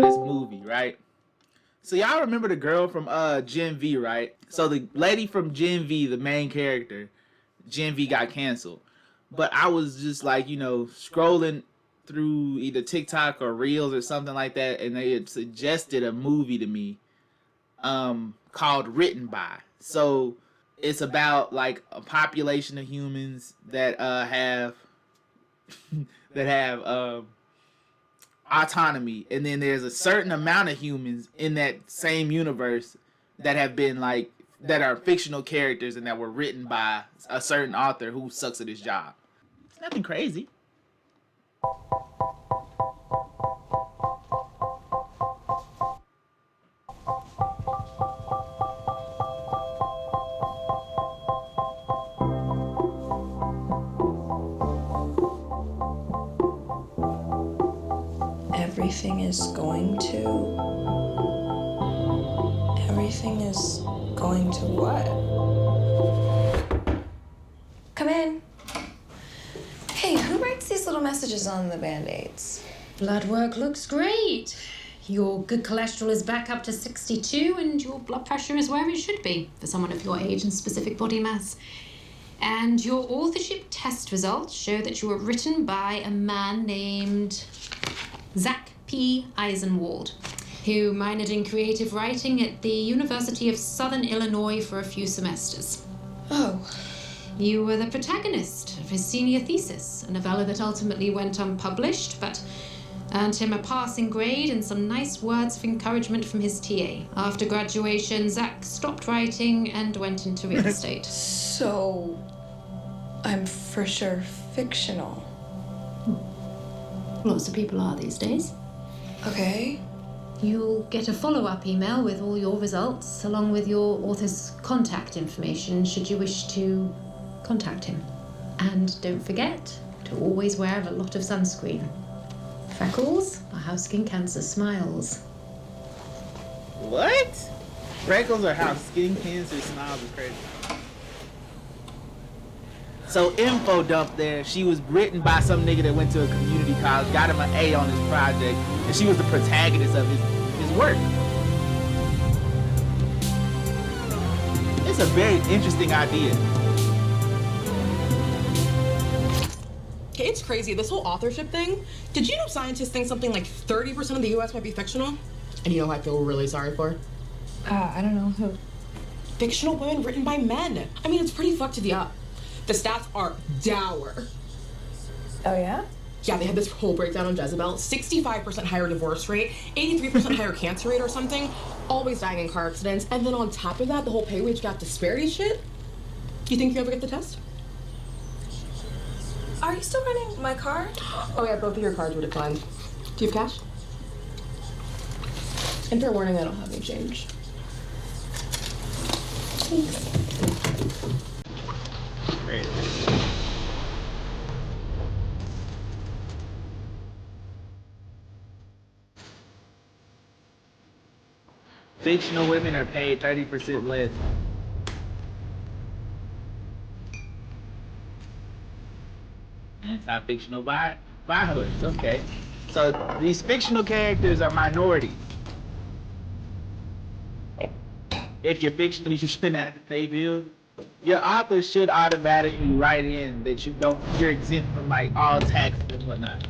this movie, right? So y'all remember the girl from Gen V, right? So the lady from Gen V, the main character, Gen V got canceled. But I was just like, scrolling through either TikTok or Reels or something like that, and they had suggested a movie to me called Written By. So it's about like a population of humans that have that have autonomy, and then there's a certain amount of humans in that same universe that have been like that are fictional characters and that were written by a certain author who sucks at his job. It's nothing crazy. Everything is going to what? Come in. Hey, who writes these little messages on the Band-Aids? Blood work looks great. Your good cholesterol is back up to 62 and your blood pressure is where it should be for someone of your age and specific body mass. And your authorship test results show that you were written by a man named Zach P. Eisenwald, who minored in creative writing at the University of Southern Illinois for a few semesters. Oh. You were the protagonist of his senior thesis, a novella that ultimately went unpublished, but earned him a passing grade and some nice words of encouragement from his TA. After graduation, Zach stopped writing and went into real estate. So, I'm for sure fictional. Lots of people are these days. Okay. You'll get a follow-up email with all your results, along with your author's contact information, should you wish to contact him. And don't forget to always wear a lot of sunscreen. Freckles are how skin cancer smiles. What? Freckles are how skin cancer smiles is crazy. So info dump there. She was written by some nigga that went to a community college, got him an A on his project, and she was the protagonist of his work. It's a very interesting idea. Okay, it's crazy. This whole authorship thing. Did you know scientists think something like 30% of the US might be fictional? And you know who I feel really sorry for? I don't know who. Fictional women written by men. I mean, it's pretty fucked to the up. The stats are dour. Oh, yeah? Yeah, they had this whole breakdown on Jezebel. 65% higher divorce rate, 83% higher cancer rate or something, always dying in car accidents, and then on top of that, the whole pay wage gap disparity shit. Do you think you ever get the test? Are you still running my car? Oh yeah, both of your cards were declined. Do you have cash? And fair warning, I don't have any change. Thanks. Great. Fictional women are paid 30% less. It's not fictional by hoods. Okay. So these fictional characters are minorities. If you're fictional, you shouldn't have to pay bills. Your author should automatically write in that you're exempt from like all taxes and whatnot.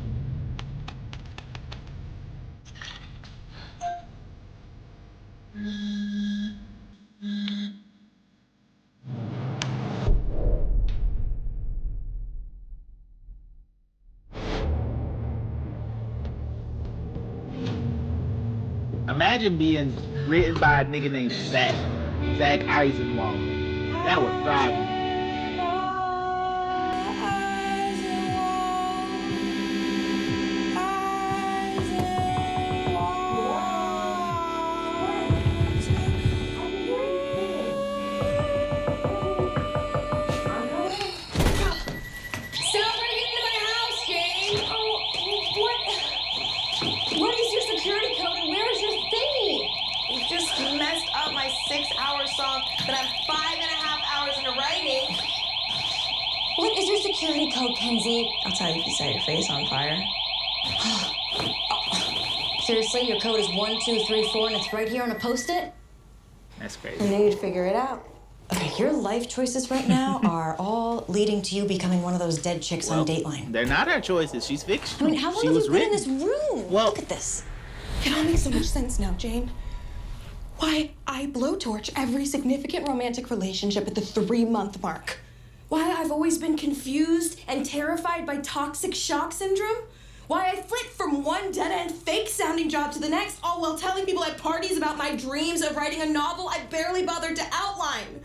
Imagine being written by a nigga named Zach Eisenwald. That would drive me. What is your security code and where is your thingy? You just messed up my 6-hour song that I'm 5.5 hours into writing. What is your security code, Kenzie? I'll tell you if you set your face on fire. Seriously, your code is 1234 and it's right here on a post-it? That's I crazy. knew you'd figure it out. Okay, your life choices right now are all leading to you becoming one of those dead chicks on Dateline. They're not her choices. She's I fictional. mean, how long she have was you been written. in this room? Well- Look at this. It all makes so much sense now, Jane. Why I blowtorch every significant romantic relationship at the 3-month mark. Why I've always been confused and terrified by toxic shock syndrome. Why I flit from one dead-end fake-sounding job to the next, all while telling people at parties about my dreams of writing a novel I barely bothered to outline.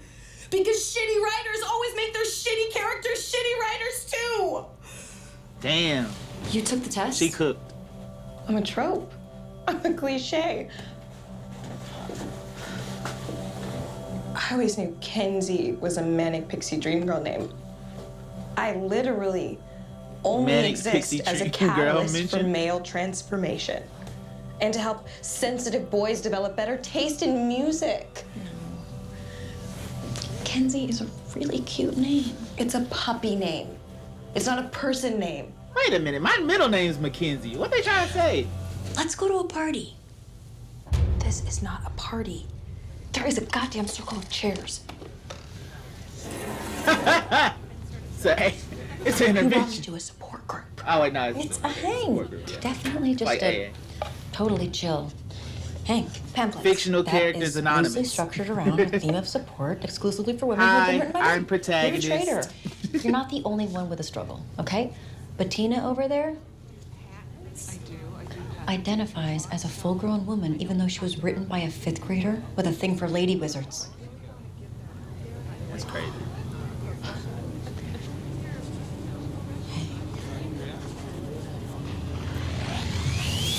Because shitty writers always make their shitty characters shitty writers too. Damn. You took the test? She cooked. I'm a trope. I'm a cliche. I always knew Kenzie was a manic pixie dream girl name. I literally only Manic exist pixie as a dream girl catalyst for mention? male transformation and to help sensitive boys develop better taste in music. Kenzie is a really cute name. It's a puppy name. It's not a person name. Wait a minute. My middle name's Mackenzie. What they trying to say? Let's go to a party. This is not a party. There is a goddamn circle of chairs. Say, it's an We want to intervention. do a support group. Oh wait, no. It's a hang. Definitely just Like a AA. totally chill hang. Pamphlets. Fictional That characters is anonymous. loosely structured around a theme of support exclusively for women who've Hi, been hurt by I'm men. protagonist. You're a traitor. You're not the only one with a struggle, okay? But Tina over there identifies as a full-grown woman even though she was written by a 5th grader with a thing for lady wizards. That's crazy.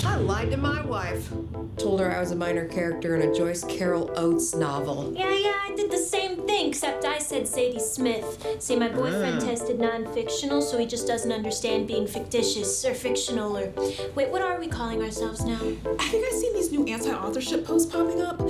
I lied to my wife. Told her I was a minor character in a Joyce Carol Oates novel. Yeah, I did the same thing, except I said Sadie Smith. See, my boyfriend tested non-fictional, so he just doesn't understand being fictitious or fictional or... Wait, what are we calling ourselves now? Have you guys seen these new anti-authorship posts popping up?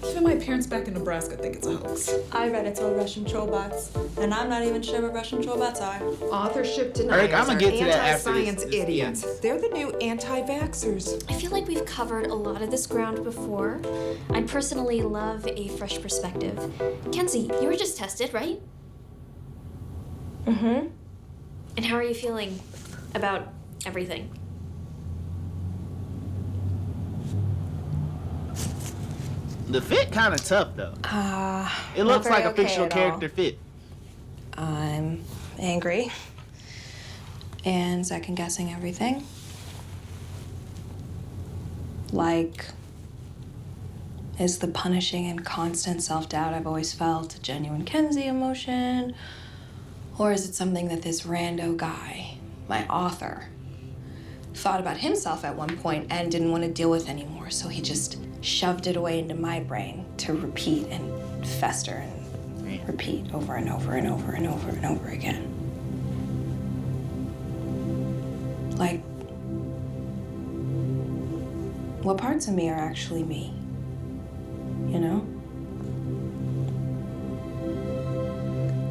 Even my parents back in Nebraska think it's a hoax. I read it's all Russian trollbots, and I'm not even sure what Russian trollbots are. Authorship Eric, deniers I'ma are get to that after anti-science this idiots. ends. They're the new anti-vaxxers. I feel like we've covered a lot of this ground before. I'd personally love a fresh perspective. Kenzie, you were just tested, right? Mm-hmm. And how are you feeling about everything? The fit kind of tough though. It looks very like a okay fictional at all. character fit. I'm angry and second guessing everything. Like, is the punishing and constant self-doubt I've always felt a genuine Kenzie emotion? Or is it something that this rando guy, my author, thought about himself at one point and didn't want to deal with anymore, so he just shoved it away into my brain to repeat and fester and repeat over and over and over and over and over again. Like, what parts of me are actually me? You know?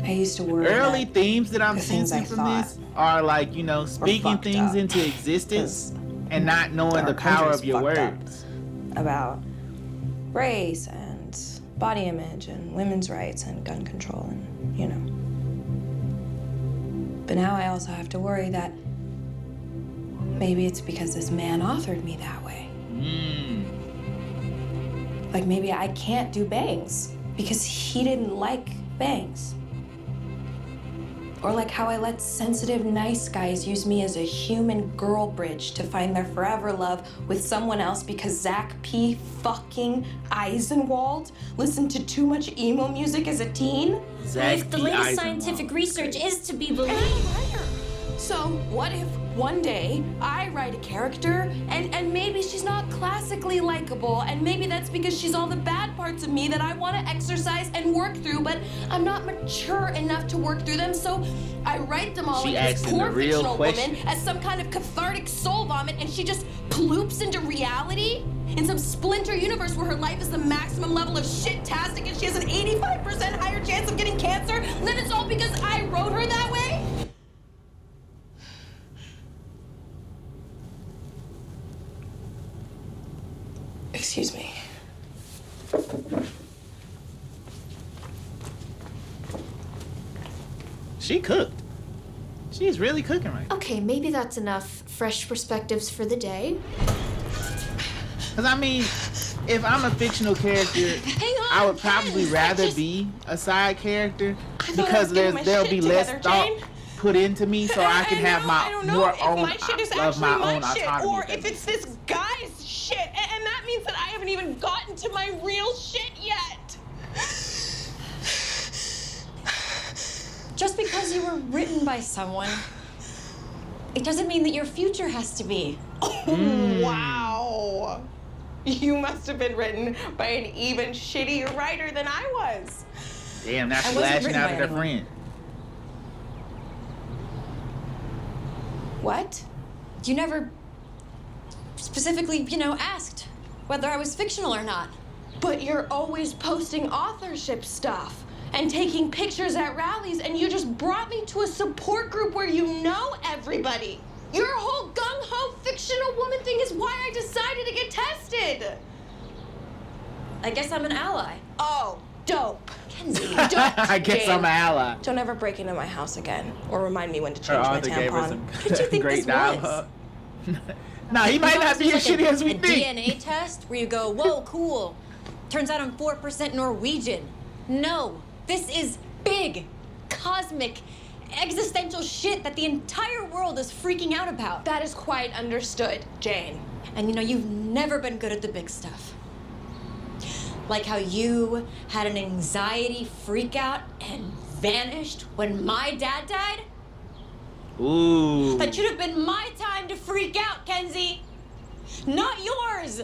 I used to worry Early that themes that I'm the things sensing I from thought this are like, you know, speaking fucked things up. into existence and not knowing our the power country's of your fucked up. words. about race and body image and women's rights and gun control and, you know. But now I also have to worry that maybe it's because this man authored me that way. Like maybe I can't do bangs because he didn't like bangs. Or like how I let sensitive, nice guys use me as a human girl bridge to find their forever love with someone else because Zach P. fucking Eisenwald listened to too much emo music as a teen? Zach If the P. latest Eisenwald. scientific research is to be And believed... I'm a writer. So what if one day I write a character and maybe she's not classically likable and maybe that's because she's all the bad parts of me that I want to exercise and work through, but I'm not mature enough to work through them, so I write them all She into this asking the poor real fictional question. woman as some kind of cathartic soul vomit and she just ploops into reality in some splinter universe where her life is the maximum level of shit-tastic and she has an 85% higher chance of getting cancer, and then it's all because I wrote her that way? Excuse me. She cooked. She's really cooking right now. Okay, maybe that's enough fresh perspectives for the day. Cause I mean, if I'm a fictional character, Hang on, I would probably Ken, rather be a side character thought I because was getting my there'll shit be less together, thought Jane. put into me, so I can have I don't know more if own my shit is of actually my my own shit, autonomy. or if it's this guy's shit, and that means that I haven't even gotten to my real shit yet. Just because you were written by someone, it doesn't mean that your future has to be. Wow. You must have been written by an even shittier writer than I was. Damn, now I she's wasn't lashing written out by at her anyone. friend. What? You never specifically, asked whether I was fictional or not. But you're always posting authorship stuff and taking pictures at rallies, and you just brought me to a support group where you know everybody. Your whole gung-ho fictional woman thing is why I decided to get tested. I guess I'm an ally. Oh, dope. Kenzie. I guess Jane. I'm an ally. Don't ever break into my house again, or remind me when to Her change my author gave her tampon. some What did you think great this was? dialogue. Nah, he might not be as shitty as we a think. DNA test where you go, whoa, cool. Turns out I'm 4% Norwegian. No, this is big, cosmic, existential shit that the entire world is freaking out about. That is quite understood, Jane. And you've never been good at the big stuff. Like how you had an anxiety freak out and vanished when my dad died? Ooh. That should have been my time to freak out, Kenzie. Not yours.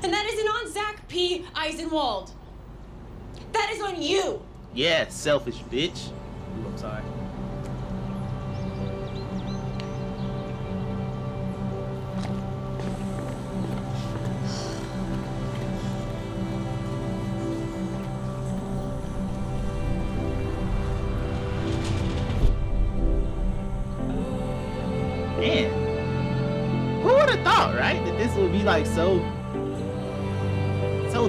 And that isn't on Zach P. Eisenwald. That is on you. Yeah, selfish bitch. Ooh, I'm sorry. Man, who would have thought, right, that this would be like so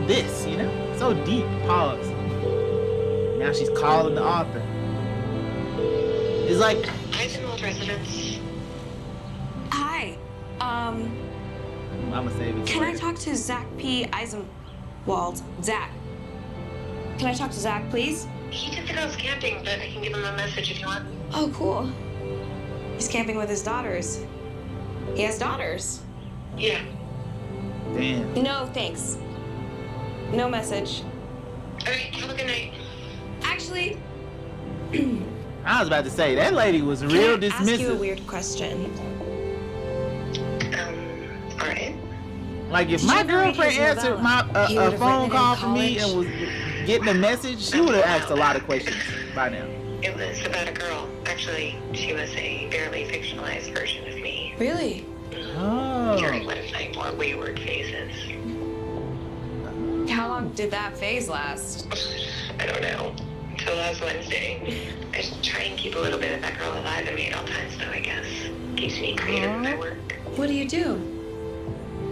this, so deep. Pause. Now she's calling the author. It's like Eisenwald residence. Hi. I'ma save it. Can I talk to Zach P. Eisenwald? Zach. Can I talk to Zach, please? He took the girls camping, but I can give him a message if you want. Oh, cool. He's camping with his daughters. He has daughters. Yeah. Damn. No, thanks. No message. Alright, have a good night. Actually, I was about to say that lady was real can I ask you a dismissive. weird question? Alright. Like if Did my you ever read girlfriend his answered novella? You a would've phone written it call in from me and college? was getting a message, she would have asked a lot of questions by now. It was about a girl. Actually, she was a barely fictionalized version of me. Really? During Oh. one of my more wayward phases. How long did that phase last? I don't know. Until last Wednesday. I just try and keep a little bit of that girl alive in me at all times, though, I guess. Keeps me creative in my work. What do you do?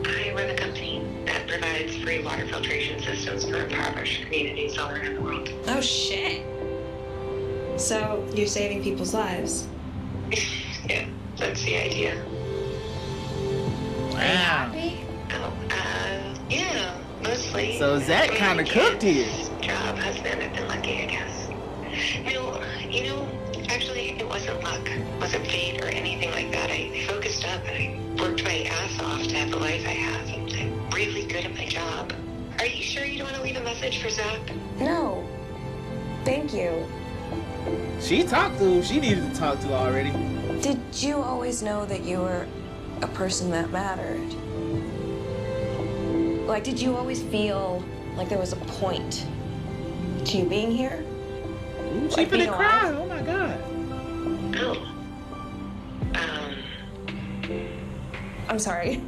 I run a company that provides free water filtration systems for impoverished communities all around the world. Oh, shit. So, you're saving people's lives. Yeah, that's the idea. Are you happy? Oh, yeah, mostly. So Zach kinda cooked here. Job, husband, I've been lucky, I guess. No, actually, it wasn't luck. It wasn't fate or anything like that. I focused up and I worked my ass off to have the life I have, and I'm really good at my job. Are you sure you don't want to leave a message for Zach? No. Thank you. She talked to who she needed to talk to already. Did you always know that you were a person that mattered? Like, did you always feel like there was a point to you being here? Ooh, she Like being finna cry. alive? Oh my god. Oh. I'm sorry.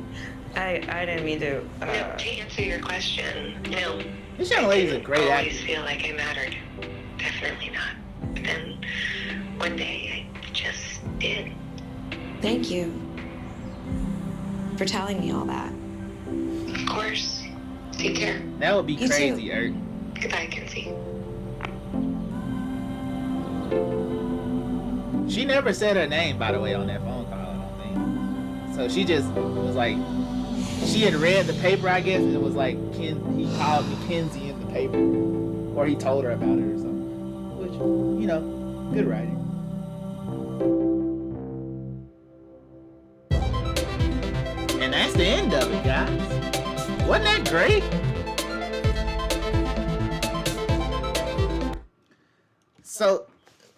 I didn't mean to. No, to answer your question, no. This young lady's a great I always actress. feel like I mattered. Definitely not. But then, one day, I just did. Thank you for telling me all that. Take care. That would be You crazy, too. Eric. Goodbye, Kenzie. She never said her name, by the way, on that phone call, I don't think. So she just was like, she had read the paper, I guess. It was like, he called Mackenzie in the paper. Or he told her about it or something. Which, you know, good writing. And that's the end of it, guys. Wasn't that great? So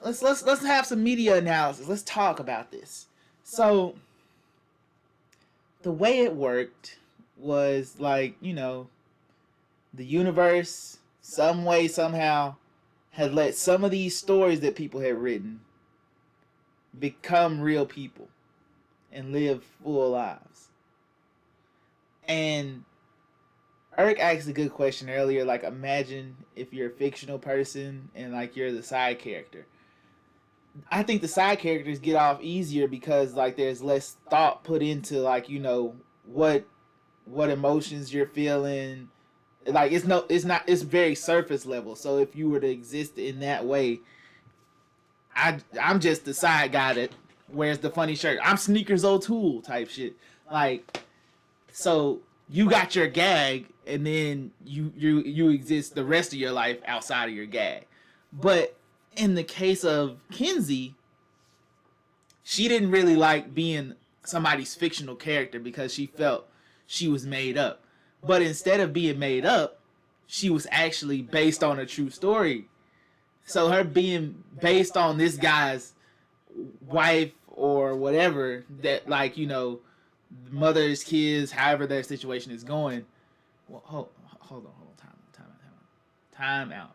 let's have some media analysis. Let's talk about this. So the way it worked was like, you know, the universe, some way, somehow, had let some of these stories that people had written become real people and live full lives. And Eric asked a good question earlier, like, imagine if you're a fictional person and like you're the side character. I think the side characters get off easier because like there's less thought put into like, you know, what emotions you're feeling. Like it's very surface level. So if you were to exist in that way, I'm just the side guy that wears the funny shirt. I'm Sneakers O'Toole type shit. Like, so you got your gag and then you exist the rest of your life outside of your gag. But in the case of Kenzie, she didn't really like being somebody's fictional character because she felt she was made up. But instead of being made up, she was actually based on a true story. So her being based on this guy's wife or whatever, that like, you know, mother's kids, however their situation is going. Well, hold on, time out.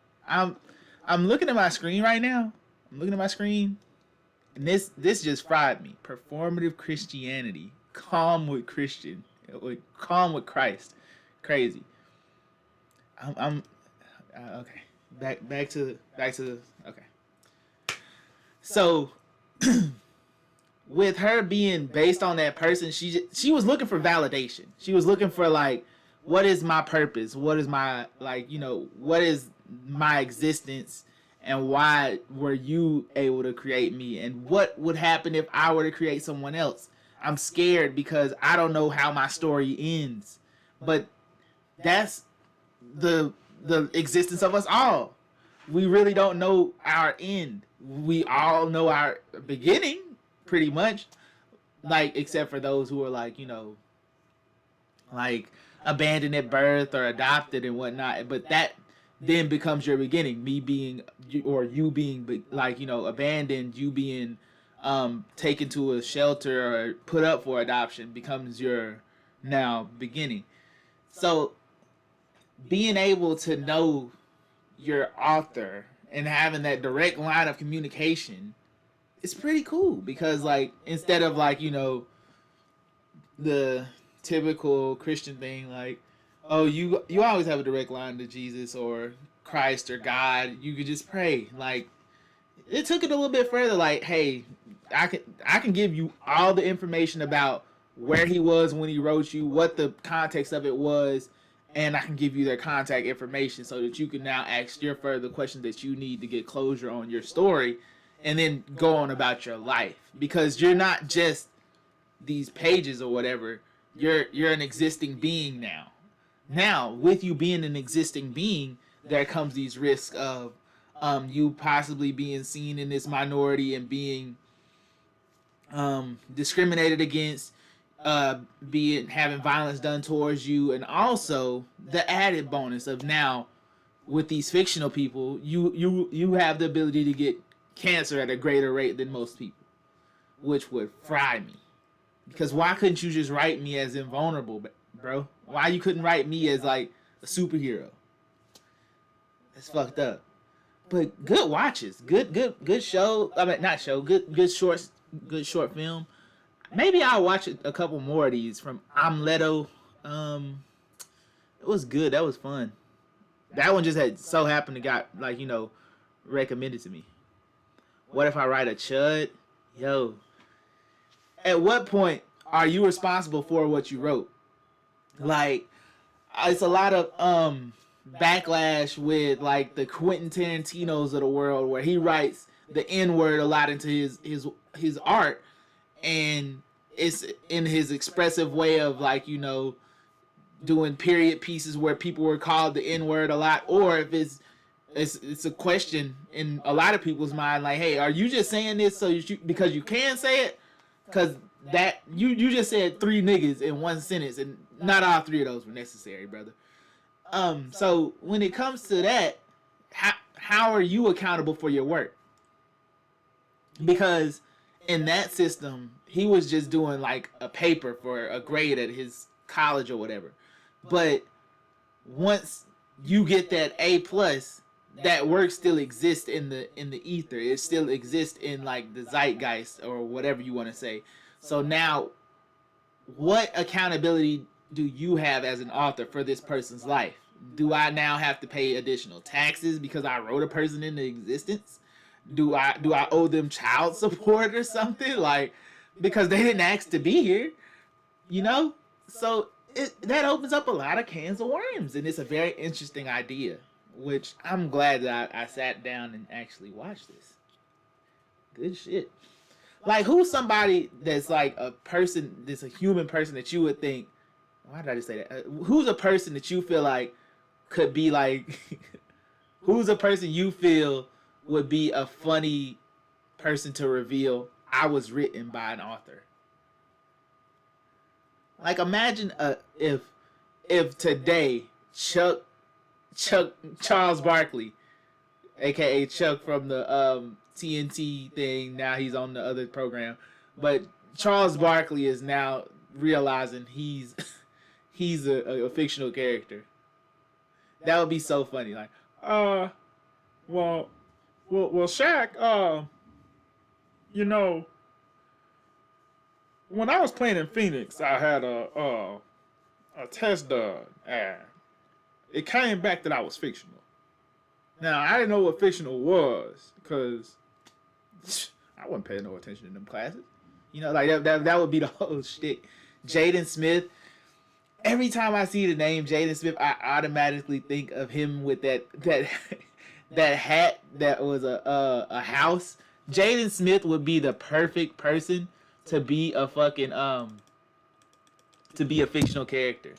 I'm looking at my screen right now. And this just fried me. Performative Christianity, calm with Christ. Crazy. I'm okay. Back to okay. So with her being based on that person, she was looking for validation. She was looking for like, what is my purpose? What is my, like, you know, what is my existence? And why were you able to create me? And what would happen if I were to create someone else? I'm scared because I don't know how my story ends. But that's the existence of us all. We really don't know our end. We all know our beginning, pretty much. Like, except for those who are like, you know, like abandoned at birth or adopted and whatnot. But that then becomes your beginning. Me being, or you being like, you know, abandoned, you being taken to a shelter or put up for adoption becomes your now beginning. So being able to know your author and having that direct line of communication is pretty cool, because like, instead of like, you know, the typical Christian thing, like, oh, you always have a direct line to Jesus or Christ or God, you could just pray. Like, it took it a little bit further, like, hey, I can give you all the information about where he was when he wrote you, what the context of it was, and I can give you their contact information so that you can now ask your further questions that you need to get closure on your story, and then go on about your life. Because you're not just these pages or whatever, you're an existing being now. Now, with you being an existing being, there comes these risks of you possibly being seen in this minority and being discriminated against, having violence done towards you, and also the added bonus of now with these fictional people, you have the ability to get cancer at a greater rate than most people, which would fry me. Because why couldn't you just write me as invulnerable, bro? Why you couldn't write me as like a superhero? It's fucked up. But good watches, good show. I mean, not show. Good short film. Maybe I'll watch a couple more of these from Amleto. It was good. That was fun. That one just had so happened to got, like, you know, recommended to me. What if I write a chud? Yo. At what point are you responsible for what you wrote? Like, it's a lot of backlash with like the Quentin Tarantinos of the world, where he writes the N-word a lot into his art, and it's in his expressive way of like, you know, doing period pieces where people were called the N-word a lot, or if it's a question in a lot of people's mind, like, hey, are you just saying this because you can say it? Because that you just said 3 niggas in one sentence, and not all 3 of those were necessary, brother. So when it comes to that, how are you accountable for your work? Because in that system, he was just doing like a paper for a grade at his college or whatever. But once you get that A+, that work still exists in the ether. It still exists in like the zeitgeist or whatever you want to say. So now, what accountability do you have as an author for this person's life? Do I now have to pay additional taxes because I wrote a person into existence? Do I owe them child support or something? Like, because they didn't ask to be here, you know? So that opens up a lot of cans of worms, and it's a very interesting idea, which I'm glad that I sat down and actually watched this. Good shit. Like, who's somebody that's like a person, that's a human person that you would think, why did I just say that? Who's a person that you feel like could be like, who's a person you feel would be a funny person to reveal I was written by an author? Like, imagine if today Charles Barkley, aka Chuck from the TNT thing, now he's on the other program, but Charles Barkley is now realizing he's a fictional character. That would be so funny. Like, well, Shaq, you know, when I was playing in Phoenix, I had a test done, and it came back that I was fictional. Now, I didn't know what fictional was, because I wasn't paying no attention in them classes. You know, like, that would be the whole shtick. Jaden Smith. Every time I see the name Jaden Smith, I automatically think of him with that hat that was a house. Jaden Smith would be the perfect person to be a fucking to be a fictional character.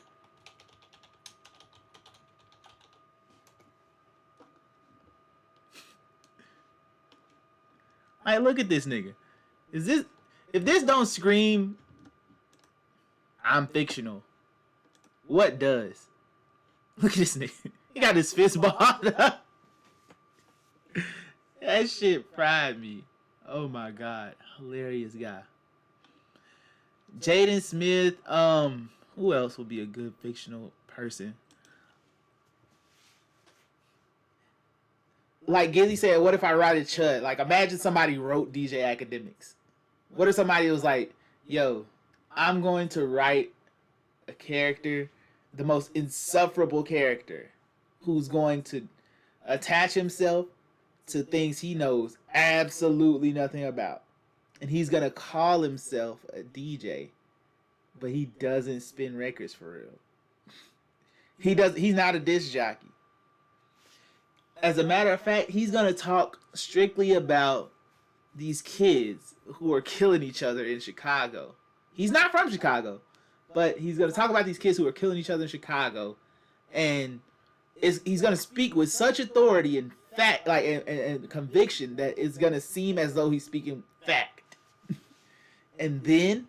Like, look at this nigga. If this don't scream I'm fictional, what does? Look at this nigga. He got his fist balled up. That shit fried me. Oh my god. Hilarious guy. Jaden Smith. Who else would be a good fictional person? Like Gizzy said, what if I write a Chud? Like, imagine somebody wrote DJ Academics. What if somebody was like, yo, I'm going to write a character, the most insufferable character, who's going to attach himself to things he knows absolutely nothing about. And he's going to call himself a DJ, but he doesn't spin records for real. He's not a disc jockey. As a matter of fact, he's going to talk strictly about these kids who are killing each other in Chicago. He's not from Chicago, but he's going to talk about these kids who are killing each other in Chicago. And he's going to speak with such authority and fact, like, and conviction, that it's going to seem as though he's speaking fact. And then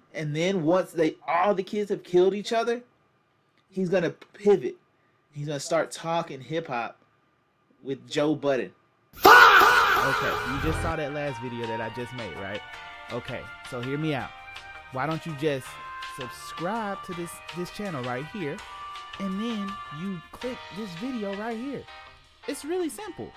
once all the kids have killed each other, he's going to pivot. He's going to start talking hip hop with Joe Budden. Okay, you just saw that last video that I just made, right? Okay, so hear me out. Why don't you just subscribe to this channel right here, and then you click this video right here. It's really simple.